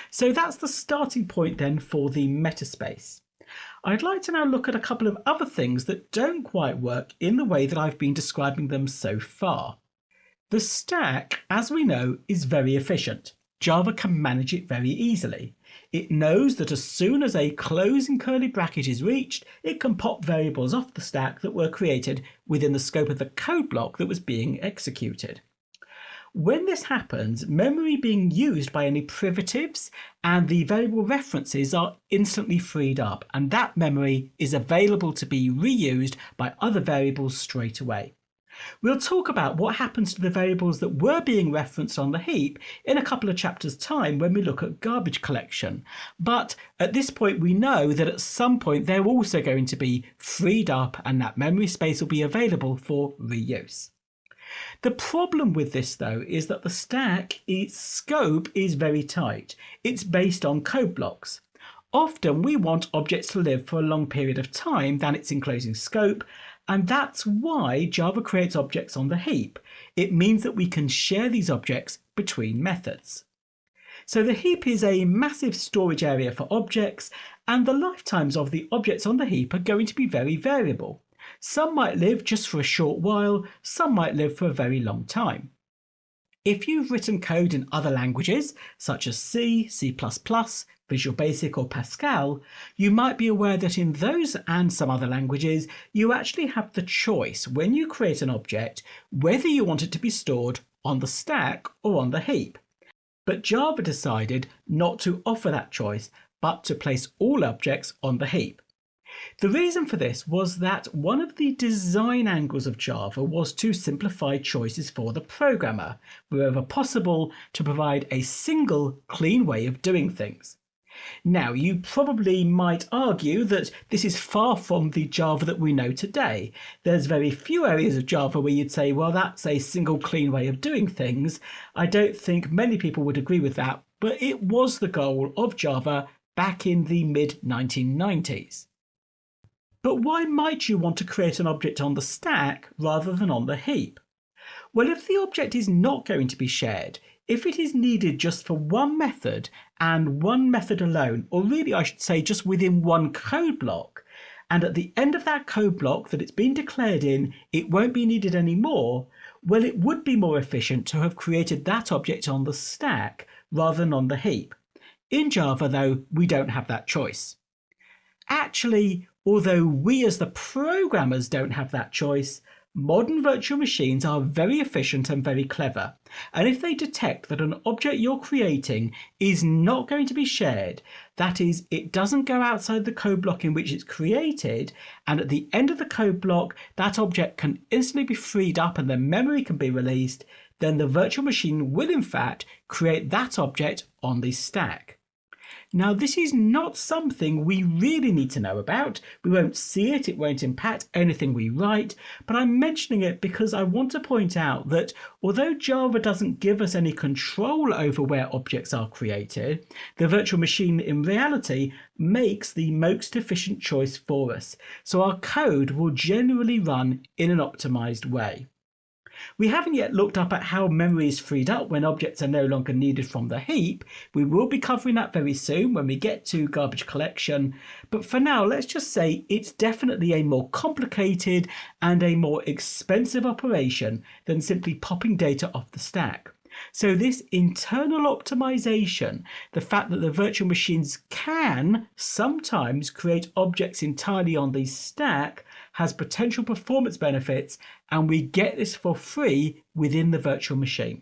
So that's the starting point then for the metaspace. I'd like to now look at a couple of other things that don't quite work in the way that I've been describing them so far. The stack, as we know, is very efficient. Java can manage it very easily. It knows that as soon as a closing curly bracket is reached, it can pop variables off the stack that were created within the scope of the code block that was being executed. When this happens, memory being used by any privatives and the variable references are instantly freed up, and that memory is available to be reused by other variables straight away. We'll talk about what happens to the variables that were being referenced on the heap in a couple of chapters' time when we look at garbage collection. But at this point we know that at some point they're also going to be freed up and that memory space will be available for reuse. The problem with this though is that the stack, its scope is very tight. It's based on code blocks. Often we want objects to live for a long period of time than its enclosing scope, and that's why Java creates objects on the heap. It means that we can share these objects between methods. So the heap is a massive storage area for objects, and the lifetimes of the objects on the heap are going to be very variable. Some might live just for a short while, some might live for a very long time. If you've written code in other languages, such as C, C++, Visual Basic or Pascal, you might be aware that in those and some other languages, you actually have the choice when you create an object whether you want it to be stored on the stack or on the heap. But Java decided not to offer that choice, but to place all objects on the heap. The reason for this was that one of the design angles of Java was to simplify choices for the programmer, wherever possible to provide a single, clean way of doing things. Now, you probably might argue that this is far from the Java that we know today. There's very few areas of Java where you'd say, well, that's a single clean way of doing things. I don't think many people would agree with that, but it was the goal of Java back in the mid-1990s. But why might you want to create an object on the stack rather than on the heap? Well, if the object is not going to be shared, if it is needed just for one method and one method alone, or really I should say just within one code block, and at the end of that code block that it's been declared in, it won't be needed anymore, well, it would be more efficient to have created that object on the stack rather than on the heap. In Java, though, we don't have that choice. Actually, although we as the programmers don't have that choice, modern virtual machines are very efficient and very clever. And if they detect that an object you're creating is not going to be shared, that is, it doesn't go outside the code block in which it's created, and at the end of the code block, that object can instantly be freed up and the memory can be released, then the virtual machine will in fact create that object on the stack. Now, this is not something we really need to know about. We won't see it, it won't impact anything we write, but I'm mentioning it because I want to point out that although Java doesn't give us any control over where objects are created, the virtual machine in reality makes the most efficient choice for us. So our code will generally run in an optimized way. We haven't yet looked up at how memory is freed up when objects are no longer needed from the heap. We will be covering that very soon when we get to garbage collection. But for now, let's just say it's definitely a more complicated and a more expensive operation than simply popping data off the stack. So this internal optimization, the fact that the virtual machines can sometimes create objects entirely on the stack, has potential performance benefits, and we get this for free within the virtual machine.